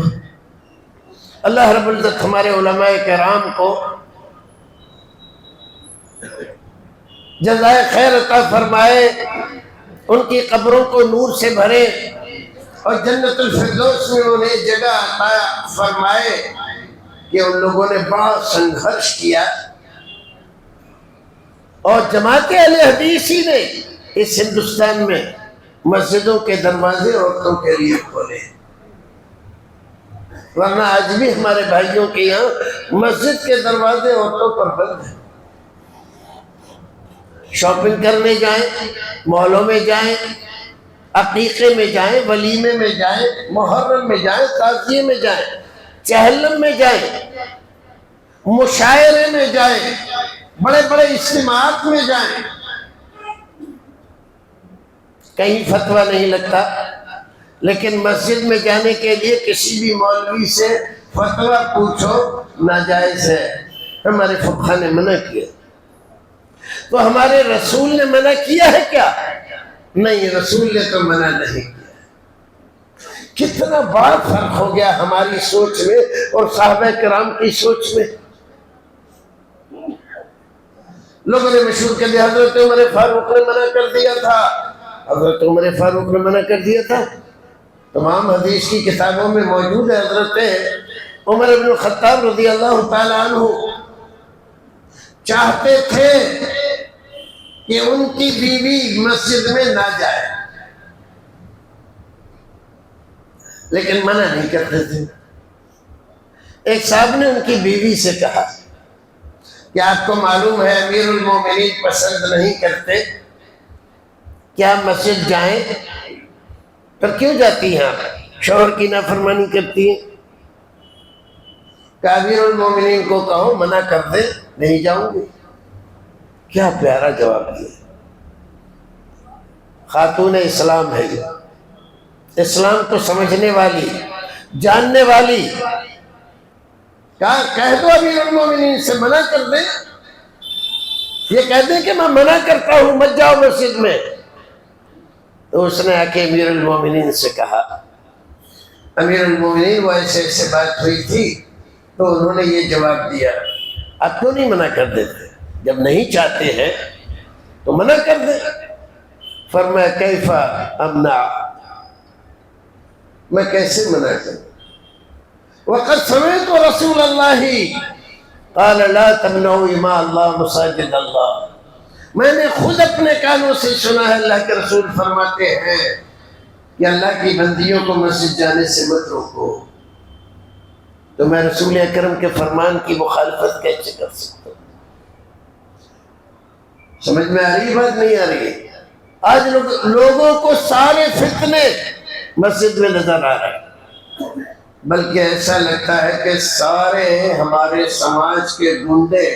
اللہ رب العزت ہمارے علماء کرام کو جزائے خیر عطا فرمائے، ان کی قبروں کو نور سے بھرے اور جنت الفردوس میں انہیں جگہ عطا فرمائے کہ ان لوگوں نے بڑا سنگھرش کیا، اور جماعت اہل حدیث ہی نے اس ہندوستان میں مسجدوں کے دروازے عورتوں کے لیے کھولے، ورنہ آج بھی ہمارے بھائیوں کے یہاں مسجد کے دروازے عورتوں پر بند ہیں۔ شاپنگ کرنے جائیں، مالوں میں جائیں، عقیقے میں جائیں، ولیمے میں جائیں، محرم میں جائیں، تعزیے میں جائیں، چہلم میں جائیں، مشاعرے میں جائیں، بڑے بڑے اجتماعات میں جائیں، کہیں فتویٰ نہیں لگتا، لیکن مسجد میں جانے کے لیے کسی بھی مولوی سے فتویٰ پوچھو ناجائز ہے، ہمارے فقہ نے منع کیا۔ تو ہمارے رسول نے منع کیا ہے کیا؟ نہیں، رسول نے تو منع نہیں کیا۔ کتنا بڑا فرق ہو گیا ہماری سوچ میں اور صحابہ کرام کی سوچ میں۔ لوگوں نے مشہور کر دیا حضرت عمر فاروق نے منع کر دیا تھا، حضرت عمر فاروق نے منع کر دیا تھا، تمام حدیث کی کتابوں میں موجود ہے۔ حضرت عمر بن الخطاب رضی اللہ تعالیٰ عنہ چاہتے تھے کہ ان کی بیوی مسجد میں نہ جائے، لیکن منع نہیں کرتے تھے۔ ایک صاحب نے ان کی بیوی سے کہا کہ آپ کو معلوم ہے امیر المومنین پسند نہیں کرتے کیا مسجد جائیں، پر کیوں جاتی ہیں آپ؟ شوہر کی نافرمانی کرتی ہیں۔ کہ امیر المومنین کو کہو منع کر دے، نہیں جاؤں گی۔ کیا پیارا جواب دیا، خاتون اسلام ہے یہ، اسلام کو سمجھنے والی، جاننے والی، کہہ دو امیر المومنین سے منع کر دیں، یہ کہہ دیں کہ میں منع کرتا ہوں مت جاؤ مسجد میں۔ تو اس نے آ کے امیر المومنین سے کہا، امیر المومنین وہ ایسے ایسے بات ہوئی تھی تو انہوں نے یہ جواب دیا آپ کیوں نہیں منع کر دیتے؟ جب نہیں چاہتے ہیں تو منع کر دیں۔ فرمایا کیف امنع، میں کیسے منع کروں؟ وقد سمعت رسول اللہ قال لا تمنعوا اماء اللہ مساجد اللہ، میں نے خود اپنے کانوں سے سنا ہے اللہ کے رسول فرماتے ہیں کہ اللہ کی بندیوں کو مسجد جانے سے مت روکو، تو میں رسول اکرم کے فرمان کی مخالفت کیسے کر سکتا ہوں؟ سمجھ میں آ رہی بات نہیں آ رہی؟ آج لوگوں کو سارے فتنے مسجد میں نظر آ رہے ہیں، بلکہ ایسا لگتا ہے کہ سارے ہمارے سماج کے گنڈے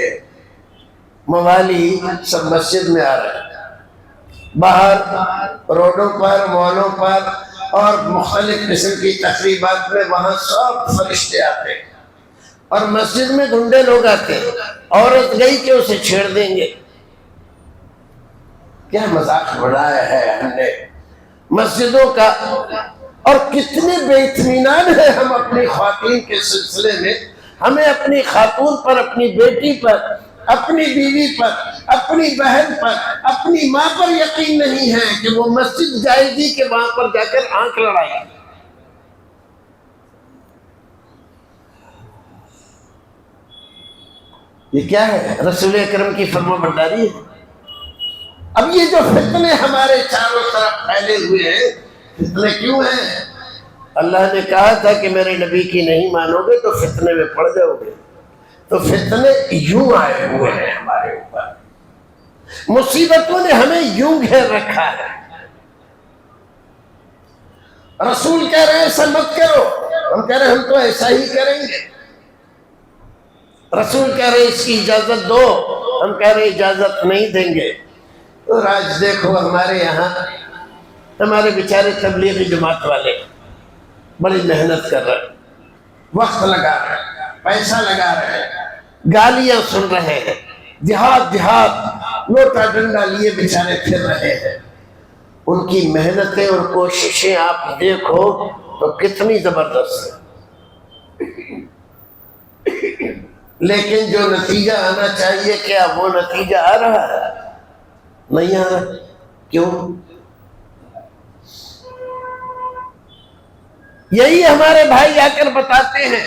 موالی سب مسجد میں آ رہے ہیں۔ باہر روڈوں پر، مالوں پر اور مختلف قسم کی تقریبات میں وہاں سب فرشتے آتے ہیں اور مسجد میں گنڈے لوگ آتے ہیں، عورت گئی کہ اسے چھیڑ دیں گے۔ کیا مذاق بڑھایا ہے ہم نے مسجدوں کا، اور کتنے بے اطمینان ہیں ہم اپنی خواتین کے سلسلے میں۔ ہمیں اپنی خاتون پر، اپنی بیٹی پر، اپنی بیوی پر، اپنی بہن پر، اپنی ماں پر یقین نہیں ہے کہ وہ مسجد جائے گی کہ وہاں پر جا کر آنکھ لڑائے گی۔ یہ کیا ہے؟ رسول اکرم کی فرما برداری ہے۔ اب یہ جو فتنے ہمارے چاروں طرف پھیلے ہوئے ہیں، فتنے کیوں ہیں؟ اللہ نے کہا تھا کہ میرے نبی کی نہیں مانو گے تو فتنے میں پڑ جاؤ گے، تو فتنے یوں آئے ہوئے ہیں ہمارے اوپر، مصیبتوں نے ہمیں یوں گھیر رکھا ہے۔ رسول کہہ رہے ہیں ایسا مت کرو، ہم کہہ رہے ہیں ہم تو ایسا ہی کریں گے۔ رسول کہہ رہے ہیں اس کی اجازت دو، ہم کہہ رہے ہیں اجازت نہیں دیں گے۔ اور آج دیکھو ہمارے یہاں ہمارے بیچارے تبلیغی جماعت والے بڑی محنت کر رہے ہیں، وقت لگا رہے ہیں، پیسہ لگا رہے ہیں، گالیاں سن رہے ہیں، دیہات لوٹا ڈنڈا لیے بیچارے پھر رہے ہیں۔ ان کی محنتیں اور کوششیں آپ دیکھو تو کتنی زبردست ہے، لیکن جو نتیجہ آنا چاہیے کیا وہ نتیجہ آ رہا ہے؟ نہیں آ رہا۔ کیوں؟ یہی ہمارے بھائی آ کر بتاتے ہیں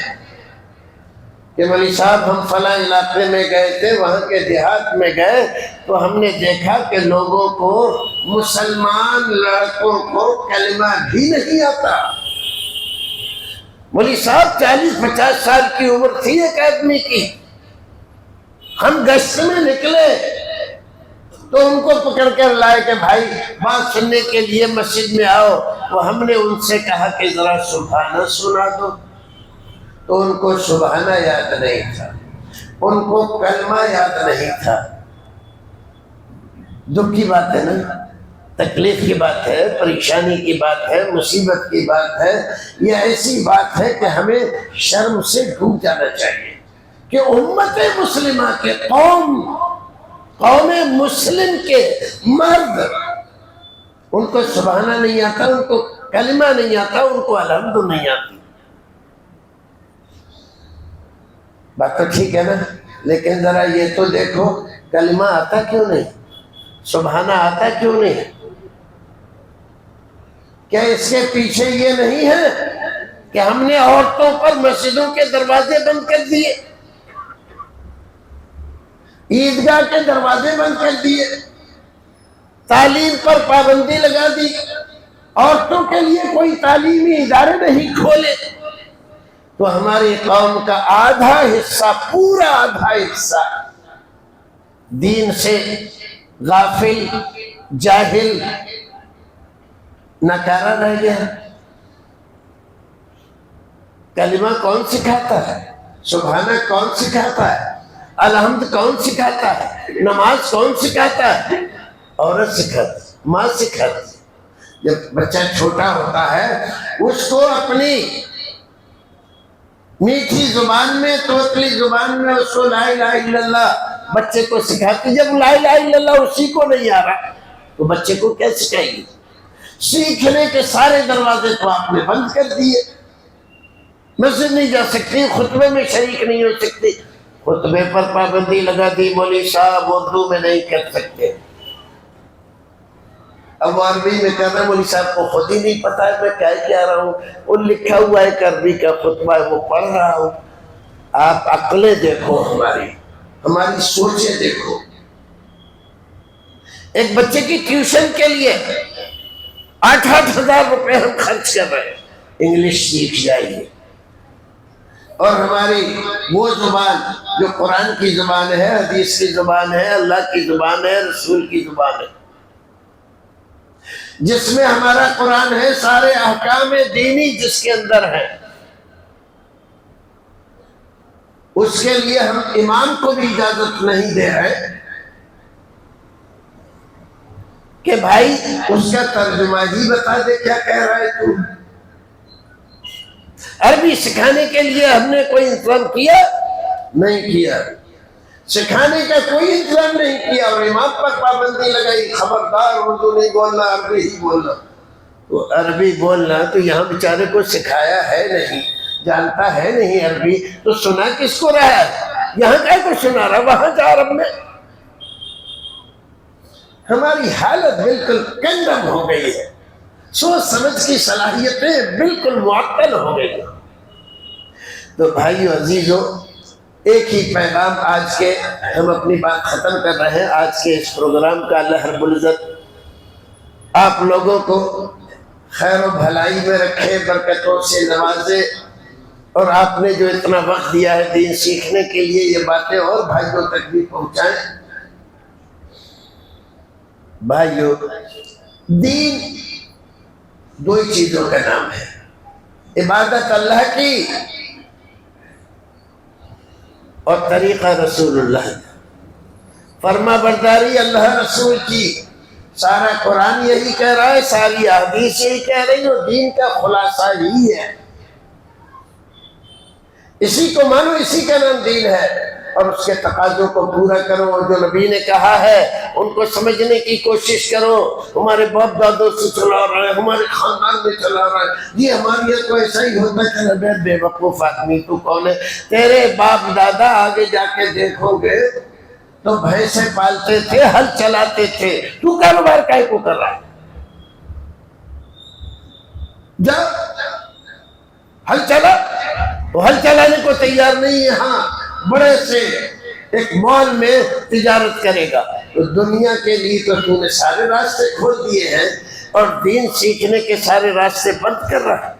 کہ مولوی صاحب ہم فلاں علاقے میں گئے تھے، وہاں کے دیہات میں گئے تو ہم نے دیکھا کہ لوگوں کو، مسلمان لڑکوں کو کلمہ بھی نہیں آتا۔ مولوی صاحب 40-50 سال کی عمر تھی ایک آدمی کی، ہم گشت میں نکلے تو ان کو پکڑ کر لائے کہ بھائی بات سننے کے لیے مسجد میں آؤ، تو ہم نے ان سے کہا کہ ذرا سبحانہ سنا دو، تو ان کو سبحانہ یاد نہیں تھا، ان کو کلمہ یاد نہیں تھا۔ دکھ کی بات ہے نا، تکلیف کی بات ہے، پریشانی کی بات ہے، مصیبت کی بات ہے، یہ ایسی بات ہے کہ ہمیں شرم سے ڈوب جانا چاہیے کہ امت مسلمہ کے قوم مسلم کے مرد، ان کو سبحانہ نہیں آتا، ان کو کلمہ نہیں آتا، ان کو الحمد نہیں آتی۔ بات تو ٹھیک ہے نا، لیکن ذرا یہ تو دیکھو کلمہ آتا کیوں نہیں، سبحانہ آتا کیوں نہیں؟ کیا اس کے پیچھے یہ نہیں ہے کہ ہم نے عورتوں پر مسجدوں کے دروازے بند کر دیے، عیدگاہ کے دروازے بند کر دیے، تعلیم پر پابندی لگا دی، عورتوں کے لیے کوئی تعلیمی ادارے نہیں کھولے، تو ہماری قوم کا آدھا حصہ، پورا آدھا حصہ دین سے غافل، جاہل، ناکارہ رہ گیا۔ کلمہ کون سکھاتا ہے؟ سبحانہ کون سکھاتا ہے؟ الحمد کون سکھاتا ہے؟ نماز کون سکھاتا ہے؟ عورت سکھاتی، ماں سکھاتی۔ جب بچہ چھوٹا ہوتا ہے اس کو اپنی میٹھی زبان میں، توتلی زبان میں اس کو لا الہ الا اللہ بچے کو سکھاتی۔ جب لا الہ الا اللہ اسی کو نہیں آ رہا تو بچے کو کیا سکھائے گی؟ سیکھنے کے سارے دروازے تو آپ نے بند کر دیے۔ مسجد نہیں جا سکتی، خطبے میں شریک نہیں ہو سکتی، خطبے پر پابندی لگا دی مولوی صاحب اردو میں نہیں کر سکتے۔ اب وہ عربی میں کہہ رہا ہے، مولوی صاحب کو خود ہی نہیں پتا ہے میں کیا رہا ہوں، وہ لکھا ہوا ہے کہ عربی کا خطبہ ہے وہ پڑھ رہا ہوں۔ آپ عقلیں دیکھو، ہماری سوچیں دیکھو۔ ایک بچے کی ٹیوشن کے لیے 8-8 ہزار روپے ہم خرچ کر رہے ہیں، انگلش سیکھ جائیے، اور ہماری وہ زبان جو قرآن کی زبان ہے، حدیث کی زبان ہے، اللہ کی زبان ہے، رسول کی زبان ہے، جس میں ہمارا قرآن ہے، سارے احکام دینی جس کے اندر ہیں، اس کے لیے ہم امام کو بھی اجازت نہیں دے رہے کہ بھائی اس کا ترجمہ ہی بتا دے کیا کہہ رہا ہے تو۔ عربی سکھانے کے لیے ہم نے کوئی انتظام کیا نہیں کیا، سکھانے کا کوئی انتظام نہیں کیا، اور امام پر پابندی لگائی خبردار اردو نہیں بولنا، عربی ہی بولنا۔ تو عربی بولنا تو یہاں بیچارے کو سکھایا ہے نہیں، جانتا ہے نہیں عربی، تو سنا کس کو رہا ہے؟ یہاں کا کو سنا رہا، وہاں جا عرب میں۔ ہماری حالت بالکل کنڈم ہو گئی ہے، سوچ سمجھ کی صلاحیتیں بالکل معطل ہو گئی ہیں۔ تو بھائیو عزیزو، ایک ہی پیغام آج کے ہم اپنی بات ختم کر رہے ہیں آج کے اس پروگرام کا۔ اللہ رب العزت آپ لوگوں کو خیر و بھلائی میں رکھے، برکتوں سے نوازے، اور آپ نے جو اتنا وقت دیا ہے دین سیکھنے کے لیے، یہ باتیں اور بھائیوں تک بھی پہنچائیں۔ بھائیو، دین دو ہی چیزوں کا نام ہے، عبادت اللہ کی اور طریقہ رسول اللہ، فرما برداری اللہ رسول کی۔ سارا قرآن یہی کہہ رہا ہے، ساری احادیث یہی کہہ رہی ہے، اور دین کا خلاصہ یہی ہے۔ اسی کو مانو، اسی کا نام دین ہے، اور اس کے تقاضوں کو پورا کرو، اور جو نبی نے کہا ہے ان کو سمجھنے کی کوشش کرو۔ ہمارے باپ دادوں سے چلا رہا ہے، ہمارے خاندان میں چلا رہا ہے، یہ ہمارے یہاں تو ایسا ہی ہوتا ہے۔ بے وقوف آدمی تو کون ہے؟ تیرے باپ دادا آگے جا کے دیکھو گے تو بھینسیں پالتے تھے، ہل چلاتے تھے، تو کاروبار کائے کو کر رہا ہے؟ جا ہل چلا، وہ ہل چلانے کو تیار نہیں ہے، ہاں بڑے سے ایک مال میں تجارت کرے گا۔ تو دنیا کے لیے تو نے سارے راستے کھول دیے ہیں، اور دین سیکھنے کے سارے راستے بند کر رہا ہے۔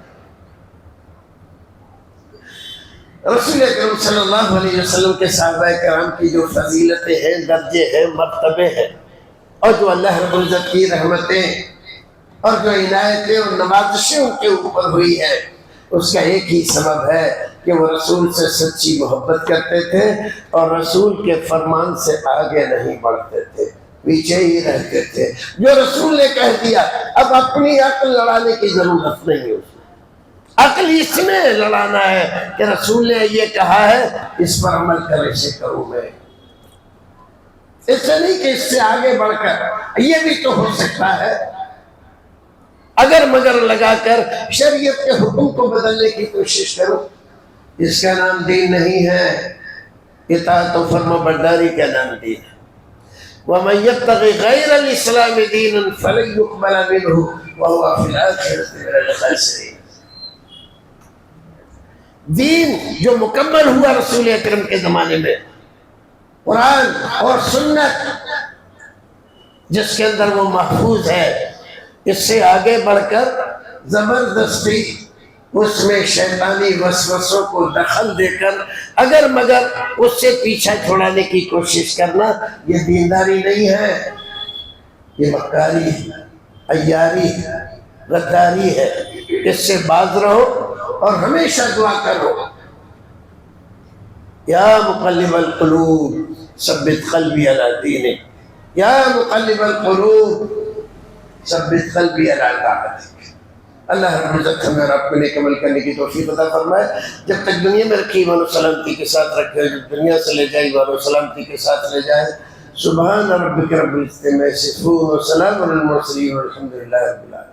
رسول اکرم صلی اللہ علیہ وسلم کے صحابہ کرام کی جو فضیلتیں ہیں، درجے ہیں، مرتبے ہیں، اور جو اللہ رب العزت کی رحمتیں اور جو عنایتیں اور نوازشیں ان کے اوپر ہوئی ہیں، اس کا ایک ہی سبب ہے کہ وہ رسول سے سچی محبت کرتے تھے، اور رسول کے فرمان سے آگے نہیں بڑھتے تھے، پیچھے ہی رہتے تھے۔ جو رسول نے کہہ دیا، اب اپنی عقل لڑانے کی ضرورت نہیں ہے، اس میں عقل اس میں لڑانا ہے کہ رسول نے یہ کہا ہے، اس پر عمل کر، اسے کروں میں، اس سے نہیں کہ اس سے آگے بڑھ کر یہ بھی تو ہو سکتا ہے اگر مگر لگا کر شریعت کے حکم کو بدلنے کی کوشش کرو۔ اس کا نام دین نہیں ہے، اطاعت و فرما برداری کا نام دین ہے۔ وَمَن يَبْتَغِ غَيْرَ الْإِسْلَامِ دِينًا فَلَن يُقْبَلَ مِنْهُ وَهُوَ فِي الْآخِرَةِ مِنَ الْخَاسِرِينَ۔ دین جو مکمل ہوا رسول اکرم کے زمانے میں، قرآن اور سنت جس کے اندر وہ محفوظ ہے، اس سے آگے بڑھ کر زبردستی اس میں شیطانی وسوسوں کو دخل دے کر اگر مگر اس سے پیچھا چھڑانے کی کوشش کرنا، یہ دینداری نہیں ہے، یہ مکاری ہے، عیاری ہے، غداری ہے۔ اس سے باز رہو اور ہمیشہ دعا کرو، یا مقلب القلوب ثبت قلبی علی دینک، یا مقلب القلوب ثبت قلبی علی طاعتک۔ اللہ رب العزت ہمیں آپ کو نیک عمل کرنے کی توفیق عطا فرمائے۔ جب تک دنیا میں رکھی ایمان و سلامتی کے ساتھ رکھے، جب دنیا سے لے جائے ایمان و سلامتی کے ساتھ لے جائے۔ سبحان ربک رب العزت عما یصفون وسلام علی المرسلین والحمد للہ رب العالمین۔